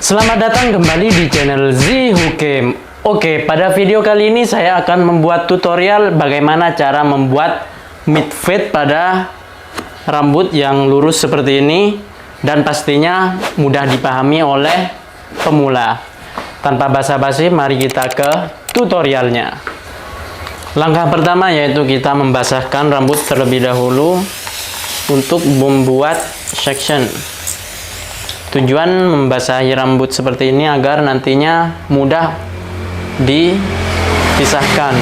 Selamat datang kembali di channel Zihukem. Oke, pada video kali ini saya akan membuat tutorial bagaimana cara membuat mid fade pada rambut yang lurus seperti ini, dan pastinya mudah dipahami oleh pemula. Tanpa basa-basi, mari kita ke tutorialnya. Langkah pertama yaitu kita membasahkan rambut terlebih dahulu untuk membuat section. Tujuan membasahi rambut seperti ini agar nantinya mudah dipisahkan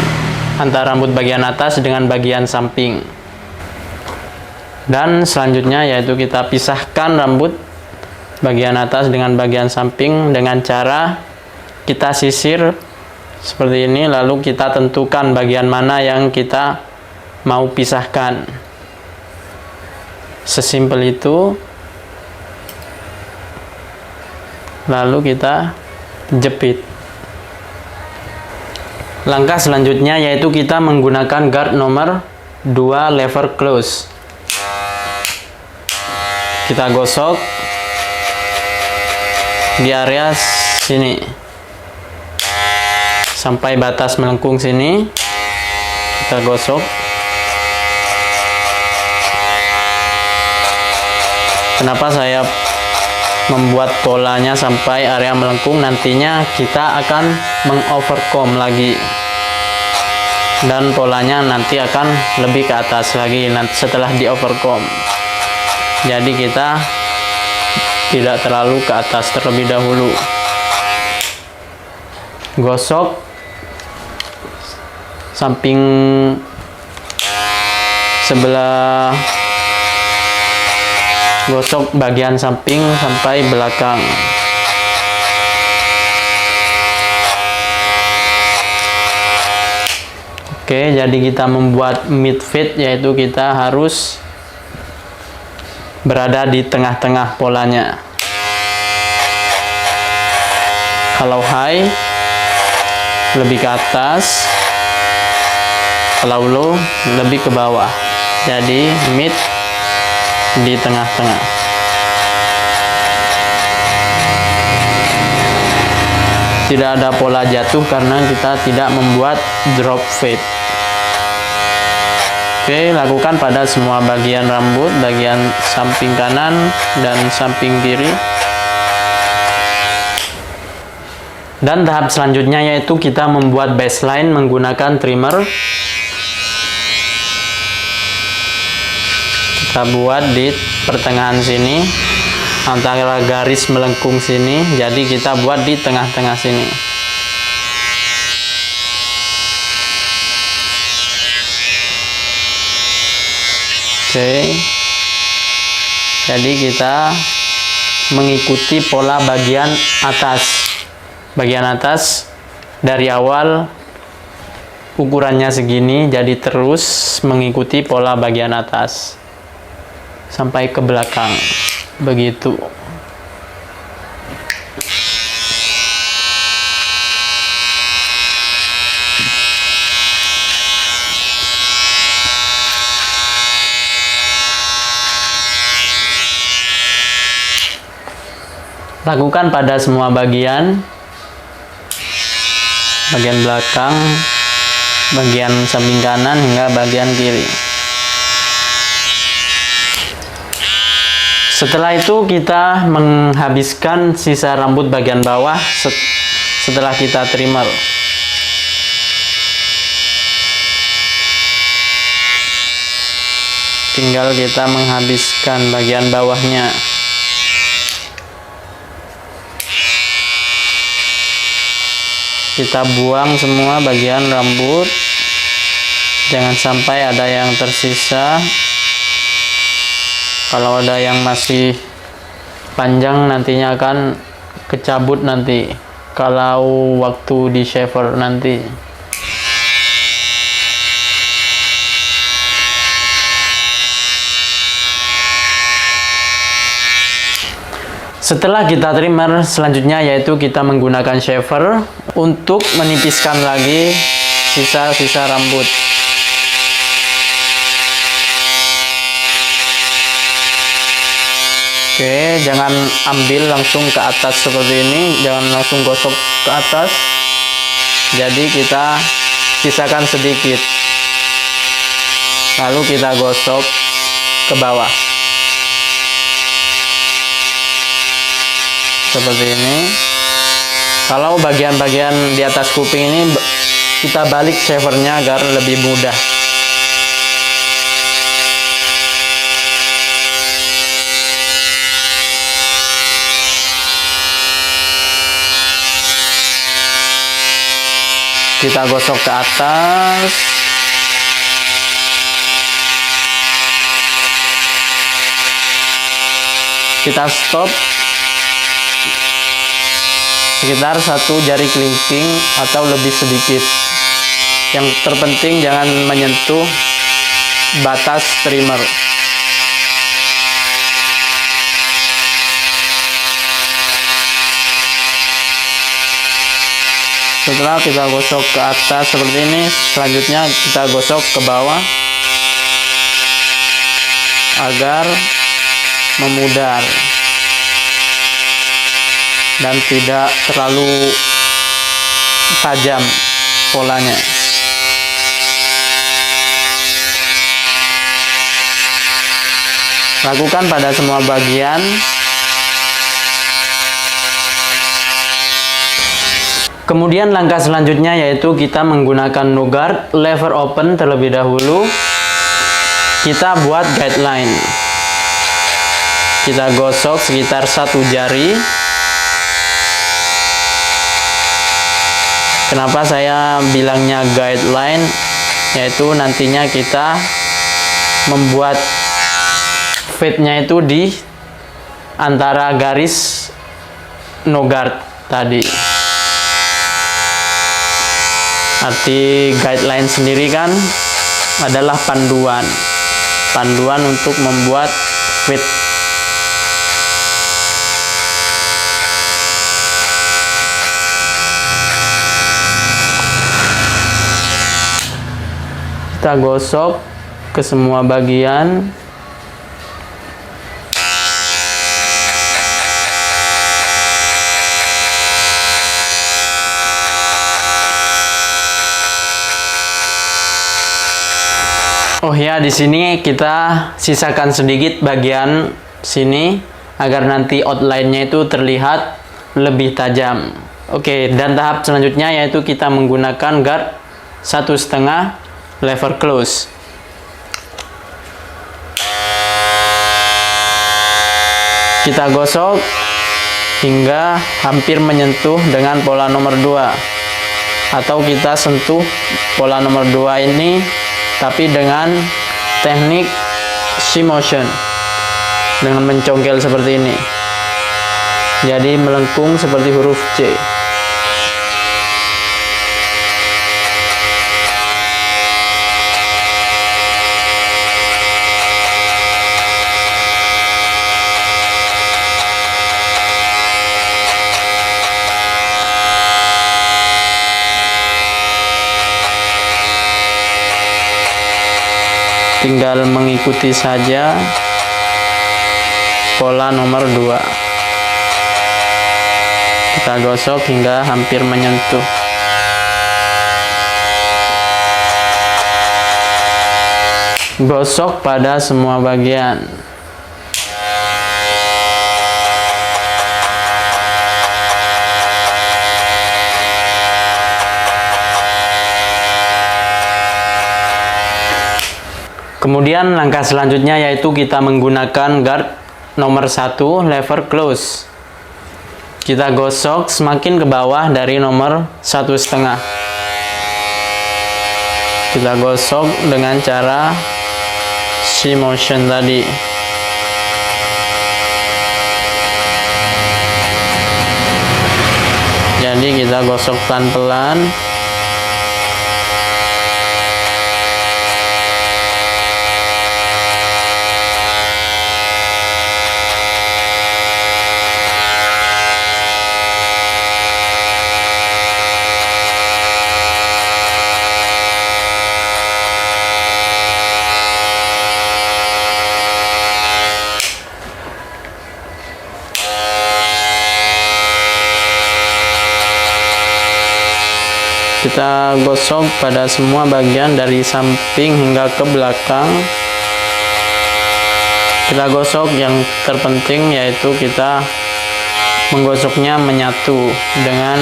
antara rambut bagian atas dengan bagian samping. Dan selanjutnya yaitu kita pisahkan rambut bagian atas dengan bagian samping dengan cara kita sisir seperti ini, lalu kita tentukan bagian mana yang kita mau pisahkan. Sesimpel itu. Lalu kita jepit. Langkah selanjutnya yaitu kita menggunakan guard nomor 2 lever close. Kita gosok di area sini sampai batas melengkung sini. Kita gosok. Kenapa saya membuat polanya sampai area melengkung? Nantinya kita akan mengovercomb lagi, dan polanya nanti akan lebih ke atas lagi setelah di overcomb. Jadi kita tidak terlalu ke atas terlebih dahulu. Gosok samping sebelah, gosok bagian samping sampai belakang. Oke, jadi kita membuat mid fade yaitu kita harus berada di tengah-tengah polanya. Kalau high lebih ke atas, kalau low lebih ke bawah. Jadi mid di tengah-tengah. Tidak ada pola jatuh karena kita tidak membuat drop fade. Oke, lakukan pada semua bagian rambut, bagian samping kanan dan samping kiri. Dan tahap selanjutnya yaitu kita membuat baseline menggunakan trimmer. Kita buat di pertengahan sini antara garis melengkung sini, jadi kita buat di tengah-tengah sini. Oke, jadi kita mengikuti pola bagian atas dari awal ukurannya segini, jadi terus mengikuti pola bagian atas sampai ke belakang, begitu. Lakukan pada semua bagian belakang, bagian samping kanan hingga bagian kiri. Setelah itu kita menghabiskan sisa rambut bagian bawah setelah kita trimmer. Tinggal kita menghabiskan bagian bawahnya. Kita buang semua bagian rambut, jangan sampai ada yang tersisa. Kalau ada yang masih panjang nantinya akan kecabut nanti kalau waktu di shaver nanti. Setelah kita trimmer, selanjutnya yaitu kita menggunakan shaver untuk menipiskan lagi sisa-sisa rambut. Oke, jangan ambil langsung ke atas seperti ini, jangan langsung gosok ke atas. Jadi kita sisakan sedikit, lalu kita gosok ke bawah seperti ini. Kalau bagian-bagian di atas kuping ini kita balik shavernya agar lebih mudah. Kita gosok ke atas. Kita stop sekitar 1 jari kelingking atau lebih sedikit. Yang terpenting jangan menyentuh batas trimmer. Setelah kita gosok ke atas seperti ini, selanjutnya kita gosok ke bawah agar memudar dan tidak terlalu tajam polanya. Lakukan pada semua bagian. Kemudian langkah selanjutnya yaitu kita menggunakan no guard lever open terlebih dahulu. Kita buat guideline. Kita gosok sekitar 1 jari. Kenapa saya bilangnya guideline? Yaitu nantinya kita membuat fade-nya itu di antara garis no guard tadi. Arti guideline sendiri kan adalah panduan untuk membuat fade. Kita gosok ke semua bagian. Oh ya, di sini kita sisakan sedikit bagian sini agar nanti outline-nya itu terlihat lebih tajam. Oke, dan tahap selanjutnya yaitu kita menggunakan guard 1,5 lever close. Kita gosok hingga hampir menyentuh dengan pola nomor 2, atau kita sentuh pola nomor 2 ini tapi dengan teknik C-motion, dengan mencongkel seperti ini. Jadi melengkung seperti huruf C. Tinggal mengikuti saja pola nomor 2. Kita gosok hingga hampir menyentuh. Gosok pada semua bagian. Kemudian langkah selanjutnya yaitu kita menggunakan guard nomor 1 lever close. Kita gosok semakin ke bawah dari nomor 1,5. Kita gosok dengan cara C-motion tadi. Jadi kita gosok pelan-pelan. Kita gosok pada semua bagian dari samping hingga ke belakang. Kita gosok, yang terpenting yaitu kita menggosoknya menyatu dengan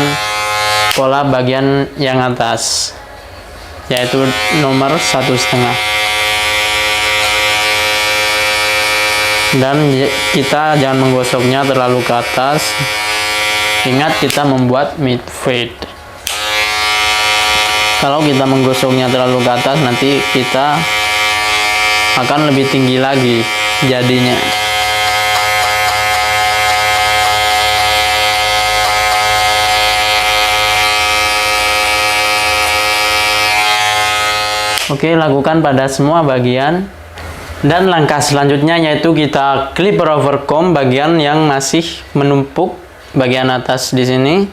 pola bagian yang atas, yaitu nomor 1,5. Dan kita jangan menggosoknya terlalu ke atas. Ingat, kita membuat mid fade. Kalau kita menggosoknya terlalu ke atas, nanti kita akan lebih tinggi lagi jadinya. Oke, lakukan pada semua bagian. Dan langkah selanjutnya yaitu kita clipper over comb bagian yang masih menumpuk bagian atas di sini.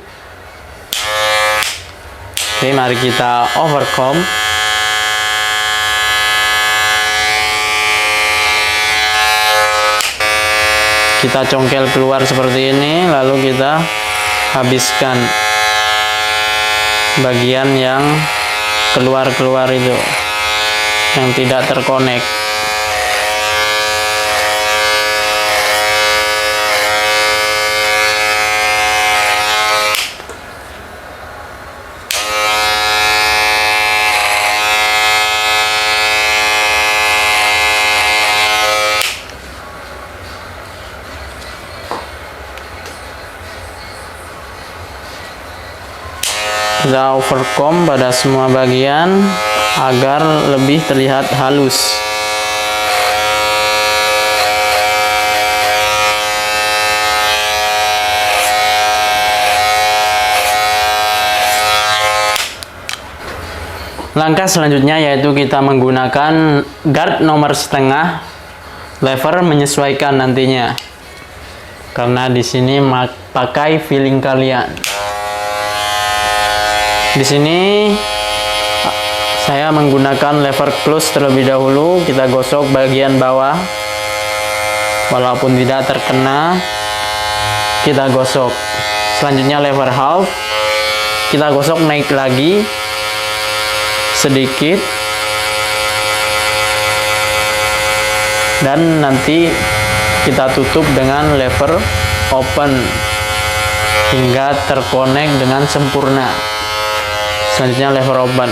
Oke, mari kita over comb. Kita congkel keluar seperti ini, lalu kita habiskan bagian yang keluar-keluar itu, yang tidak terkonek. Kita overcomb pada semua bagian agar lebih terlihat halus. Langkah selanjutnya yaitu kita menggunakan guard nomor 1/2 lever menyesuaikan nantinya, karena di sini pakai feeling kalian. Di sini saya menggunakan lever close terlebih dahulu. Kita gosok bagian bawah, walaupun tidak terkena, kita gosok. Selanjutnya lever half, kita gosok naik lagi sedikit, dan nanti kita tutup dengan lever open hingga terkonek dengan sempurna. Selanjutnya lever open.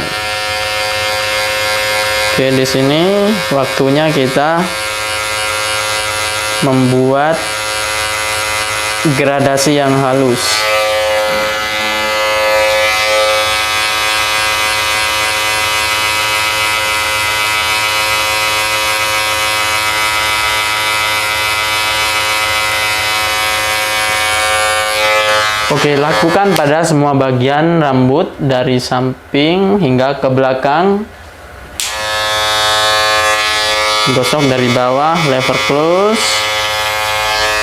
Oke, di sini waktunya kita membuat gradasi yang halus. Oke, lakukan pada semua bagian rambut dari samping hingga ke belakang. Gosok dari bawah, lever close.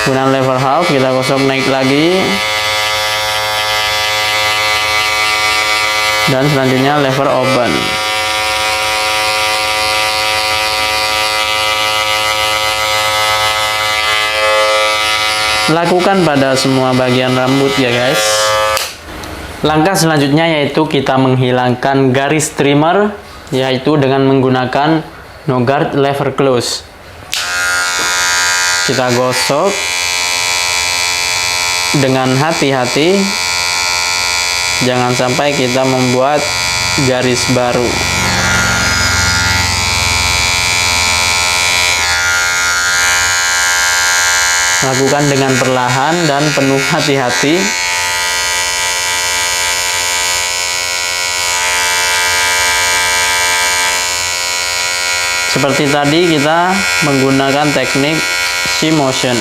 Kemudian lever half, kita gosok naik lagi. Dan selanjutnya lever open. Lakukan pada semua bagian rambut ya guys. Langkah selanjutnya yaitu kita menghilangkan garis trimmer, yaitu dengan menggunakan no guard lever close. Kita gosok dengan hati-hati, jangan sampai kita membuat garis baru. Lakukan dengan perlahan dan penuh hati-hati. Seperti tadi, kita menggunakan teknik C-motion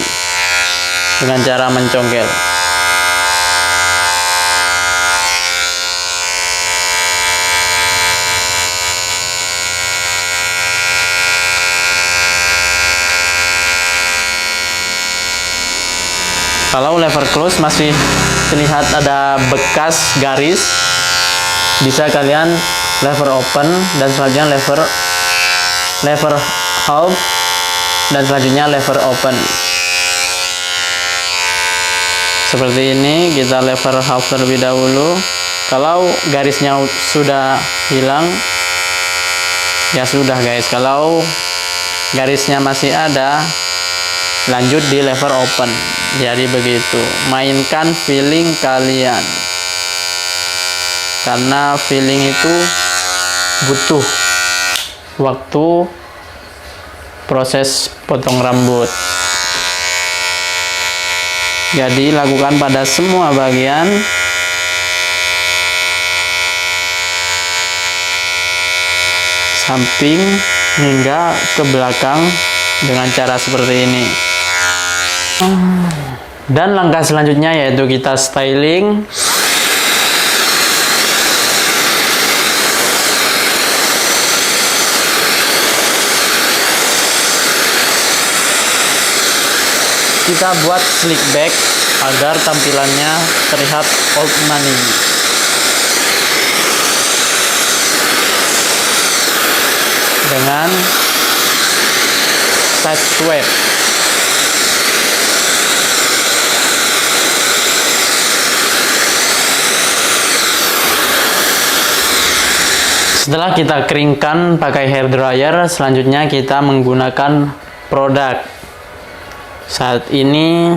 dengan cara mencongkel. Kalau lever close masih terlihat ada bekas garis, bisa kalian lever open dan selanjutnya lever half dan selanjutnya lever open. Seperti ini, kita lever half terlebih dahulu. Kalau garisnya sudah hilang, ya sudah guys. Kalau garisnya masih ada, lanjut di lever open. Jadi begitu, mainkan feeling kalian, karena feeling itu butuh waktu proses potong rambut. Jadi lakukan pada semua bagian. Samping hingga ke belakang dengan cara seperti ini. Dan langkah selanjutnya yaitu kita styling. Kita buat slick back agar tampilannya terlihat old money. Dengan side sweep. Setelah kita keringkan pakai hair dryer, selanjutnya kita menggunakan produk. Saat ini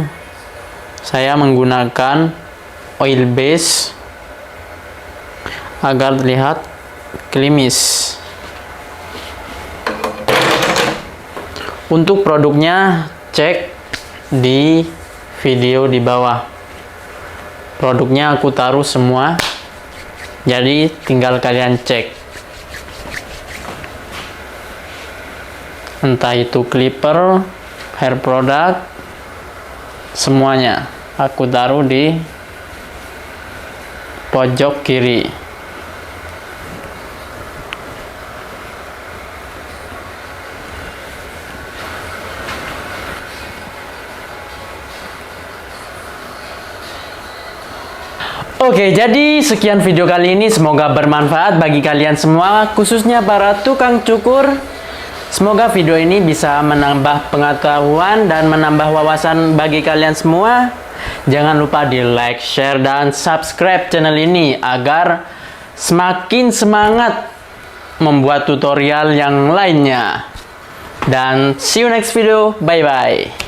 saya menggunakan oil base agar terlihat klimis. Untuk produknya cek di video di bawah. Produknya aku taruh semua, jadi tinggal kalian cek. Entah itu clipper, hair product, semuanya aku taruh di pojok kiri. Oke, jadi sekian video kali ini, semoga bermanfaat bagi kalian semua, khususnya para tukang cukur. Semoga video ini bisa menambah pengetahuan dan menambah wawasan bagi kalian semua. Jangan lupa di like, share, dan subscribe channel ini agar semakin semangat membuat tutorial yang lainnya. Dan see you next video. Bye bye.